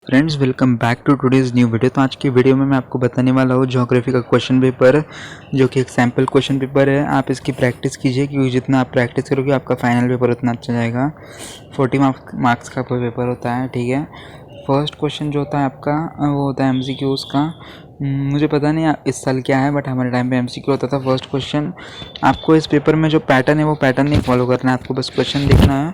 Friends welcome back to today's new video. तो आज की वीडियो में मैं आपको बताने वाला हूँ ज्योग्राफी का क्वेश्चन पेपर, जो कि एक सैम्पल क्वेश्चन पेपर है। आप इसकी प्रैक्टिस कीजिए क्योंकि जितना आप प्रैक्टिस करोगे आपका फाइनल पेपर उतना अच्छा जाएगा। 40 मार्क्स का पेपर होता है, ठीक है। फर्स्ट क्वेश्चन जो होता है आपका वो होता है MCQs का। मुझे पता नहीं इस साल क्या है, बट हमारे टाइम पे MCQ होता था। फर्स्ट क्वेश्चन आपको इस पेपर में जो पैटर्न है वो पैटर्न नहीं फॉलो करना है, आपको बस क्वेश्चन देखना है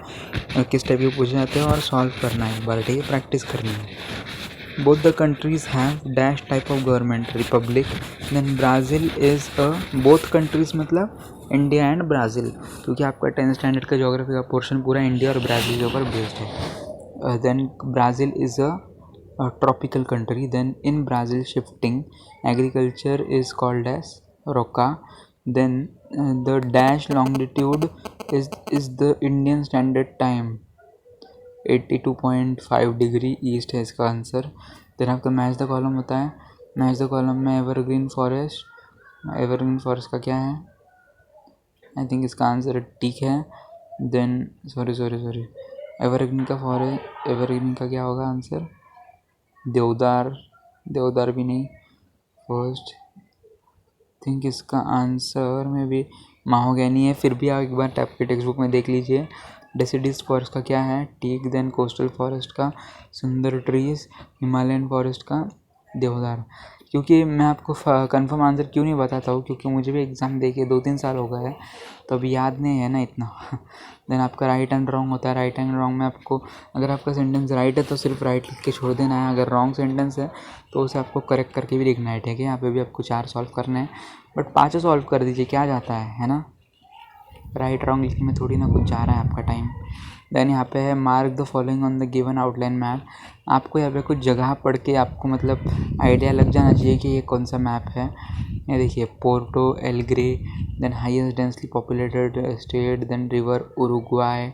किस टाइप के पूछे जाते हैं और सॉल्व करना है एक बार, ठीक है, प्रैक्टिस करनी है। Both the countries have dash type of government, republic, then Brazil is a, both countries मतलब इंडिया एंड ब्राज़ील, क्योंकि आपका 10th स्टैंडर्ड का ज्योग्राफी का पोर्शन पूरा इंडिया और ब्राज़ील के ऊपर बेस्ड है। Then Brazil is a tropical country. Then in Brazil shifting agriculture is called as roca. Then the dash longitude is the Indian standard time 82.5 degree east है इसका answer. Then आपका match the column होता है। Match the column में evergreen forest का क्या है? I think इसका आंसर ठीक है। देन सॉरी एवरग्रीन का क्या होगा आंसर? देवदार भी नहीं। फर्स्ट थिंक इसका आंसर में भी माहोगैनी है। फिर भी आप एक बार आपके टेक्स्ट बुक में देख लीजिए। डेसिडिस फॉरेस्ट का क्या है? टीक। देन कोस्टल फॉरेस्ट का सुंदर ट्रीज। हिमालयन फॉरेस्ट का देवदार। क्योंकि मैं आपको कंफर्म आंसर क्यों नहीं बताता हूँ, क्योंकि मुझे भी एग्ज़ाम देके 2-3 साल हो गए हैं, तो अभी याद नहीं है ना इतना। देन आपका राइट एंड रॉन्ग होता है। राइट एंड रॉन्ग में आपको, अगर आपका सेंटेंस राइट है तो सिर्फ राइट लिख के छोड़ देना है, अगर रॉन्ग सेंटेंस है तो उसे आपको करेक्ट करके भी लिखना है, ठीक है। यहाँ पे भी आपको 4 सॉल्व करने हैं, बट 5 सॉल्व कर दीजिए, क्या जाता है ना। राइट रॉन्ग लिखने में थोड़ी ना कुछ जा रहा है आपका टाइम। देन यहाँ पे है mark the following on the given outline map. आपको यहाँ पे कुछ जगह पढ़ के आपको मतलब आइडिया लग जाना चाहिए कि ये कौन सा मैप है। ये देखिए, Porto Alegre, then highest densely populated state, then river Uruguay,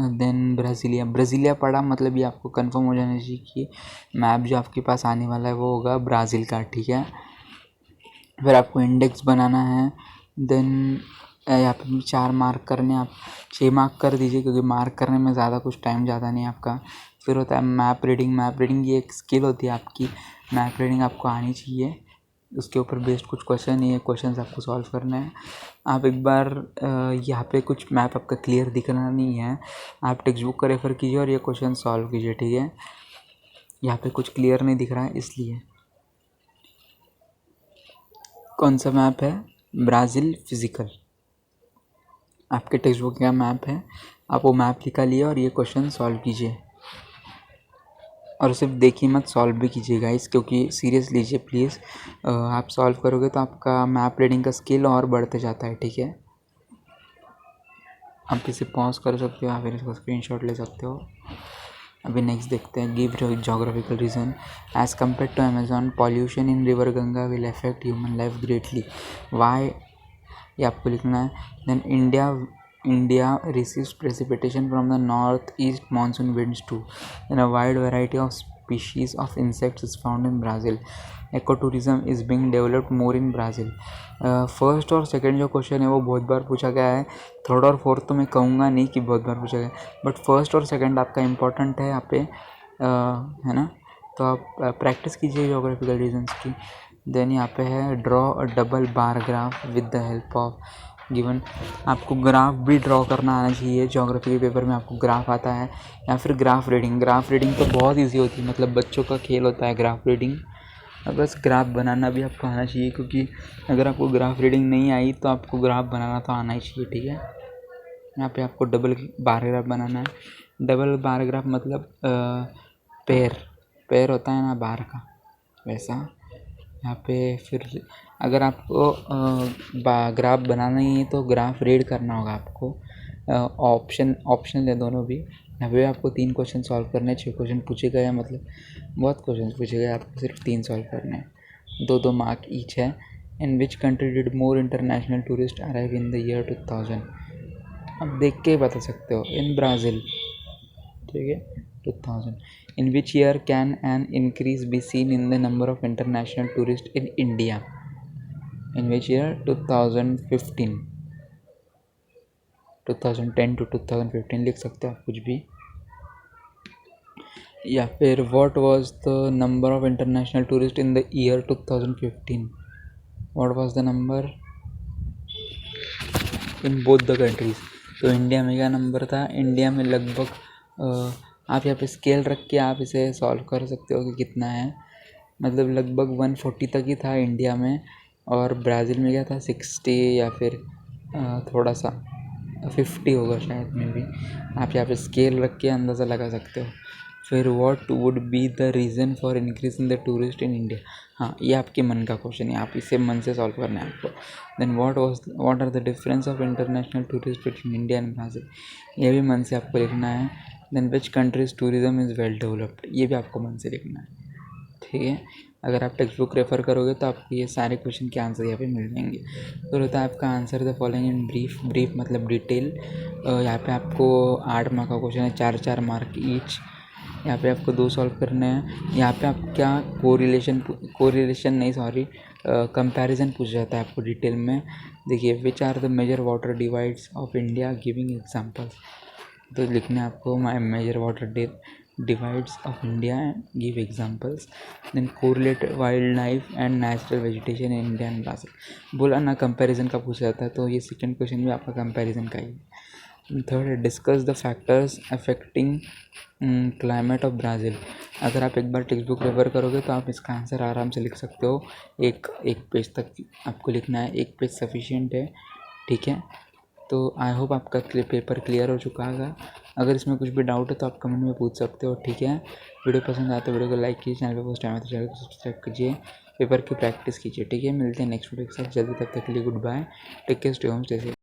then Brasilia पढ़ा, मतलब ये आपको कंफर्म हो जाना चाहिए कि मैप जो आपके पास आने वाला है वो होगा ब्राज़ील का, ठीक है। फिर आपको इंडेक्स बनाना है। देन यहाँ पे 4 मार्क करने, आप 6 मार्क कर दीजिए क्योंकि मार्क करने में ज़्यादा कुछ टाइम ज़्यादा नहीं आपका। फिर होता है मैप रीडिंग ये एक स्किल होती है आपकी। मैप रीडिंग आपको आनी चाहिए, उसके ऊपर बेस्ड कुछ क्वेश्चन ही है, क्वेश्चन आपको सॉल्व करना है। आप एक बार यहाँ पे कुछ मैप आपका क्लियर दिखना नहीं है, आप टेक्स्ट बुक का रेफ़र कीजिए और ये क्वेश्चन सॉल्व कीजिए, ठीक है। यहाँ पे कुछ क्लियर नहीं दिख रहा है इसलिए। कौन सा मैप है? ब्राज़ील फिज़िकल, आपके टेक्स्ट बुक का मैप है, आप वो मैप निकालिए और ये क्वेश्चन सॉल्व कीजिए। और सिर्फ देखिए मत, सॉल्व भी कीजिए गाइस, क्योंकि सीरियस लीजिए प्लीज़। आप सॉल्व करोगे तो आपका मैप रीडिंग का स्किल और बढ़ते जाता है, ठीक है। आप इसे पॉज कर सकते हो, आप इसका स्क्रीनशॉट ले सकते हो। अभी नेक्स्ट देखते हैं। Give geographical region. As compare to Amazon, pollution in river Ganga will affect human life greatly. Why, ये आपको लिखना है। Then India receives precipitation from the northeast monsoon winds too. Then a wide variety of species of insects is found in Brazil. Ecotourism is being developed more in Brazil. First और second जो question है वो बहुत बार पूछा गया है। Third और fourth तो मैं कहूँगा नहीं कि बहुत बार पूछा गया, बट फर्स्ट और सेकंड आपका इम्पोर्टेंट है यहाँ पे, है ना। तो आप प्रैक्टिस कीजिए जोग्राफिकल रीजन्स की। देन यहाँ पे है draw a double bar graph with the help of given. आपको ग्राफ भी ड्रॉ करना आना चाहिए। ज्योग्राफी के पेपर में आपको ग्राफ आता है, या फिर ग्राफ रीडिंग तो बहुत इजी होती है, मतलब बच्चों का खेल होता है ग्राफ रीडिंग। बस ग्राफ बनाना भी आपको आना चाहिए, क्योंकि अगर आपको ग्राफ रीडिंग नहीं आई तो आपको ग्राफ बनाना तो आना ही चाहिए, ठीक है। यहाँ पे आपको डबल बार ग्राफ बनाना है। डबल बार ग्राफ मतलब पैर होता है ना बार का, वैसा। यहाँ पे फिर अगर आपको ग्राफ बनाना ही है तो ग्राफ रीड करना होगा आपको। ऑप्शन है दोनों भी। यहाँ पे आपको 3 क्वेश्चन सॉल्व करने हैं। 6 क्वेश्चन पूछे गए हैं, मतलब बहुत क्वेश्चन पूछे गए, आपको सिर्फ 3 सॉल्व करने हैं। 2-2 मार्क ईच है। In which country did more international tourist arrive in the year 2000? आप देख के ही बता सकते हो। इन ब्राज़ील, ठीक है, 2000. In which year can an increase be seen in the number of international tourists in India? In which year? 2015. 2010 to 2015 लिख सकते हो आप कुछ भी। या फिर what was the number of international tourist in the year 2015? What was the number in both the countries? तो India में क्या नंबर था? इंडिया में लगभग आप यहाँ पे स्केल रख के आप इसे सॉल्व कर सकते हो कि कितना है, मतलब लगभग 140 तक ही था इंडिया में, और ब्राज़ील में क्या था 60 या फिर थोड़ा सा 50 होगा शायद में भी। आप यहाँ पे स्केल रख के अंदाज़ा लगा सकते हो। फिर what would be the reason for increase in the tourist in India? हाँ, ये आपके मन का क्वेश्चन है, आप इसे मन से सॉल्व करना है आपको। Then what are the difference of international tourist between India and Brazil? ये भी मन से आपको लिखना है। Then which countries tourism is well developed? ये भी आपको मन से लिखना है, ठीक है। अगर आप टेक्स्ट बुक रेफ़र करोगे तो आपको ये सारे क्वेश्चन के आंसर यहाँ पे मिल जाएंगे। तो रहता है आपका answer the following in brief. Brief मतलब डिटेल। यहाँ पे आपको 8 मार्क का क्वेश्चन है, 4-4 मार्क ईच। यहाँ पे आपको 2 सॉल्व करने हैं। यहाँ पे आप क्या कोरिलेशन नहीं, सॉरी, कंपैरिजन पूछ जाता है आपको डिटेल में। देखिए, which are the major water divides of India, giving examples. तो लिखना है आपको major water divides of India and give examples. Then correlate wildlife and natural vegetation in India and Brazil. बोला ना कंपैरिजन का पूछा जाता है, तो ये सेकंड क्वेश्चन भी आपका कंपैरिजन का ही है। थर्ड है discuss the factors affecting climate of Brazil. अगर आप एक बार टेक्स्ट बुक रेफर करोगे तो आप इसका आंसर आराम से लिख सकते हो। एक पेज तक आपको लिखना है, एक पेज सफिशिएंट है, ठीक है। तो आई होप आपका पेपर क्लियर हो चुका होगा। अगर इसमें कुछ भी डाउट है तो आप कमेंट में पूछ सकते हो, ठीक है। वीडियो पसंद आए तो वीडियो को लाइक कीजिए, चैनल पर फर्स्ट टाइम है तो चैनल को सब्सक्राइब कीजिए, पेपर की प्रैक्टिस कीजिए, ठीक है। मिलते हैं नेक्स्ट वीडियो के साथ जल्दी, तब तक के लिए good bye, take care, stay home, stay safe.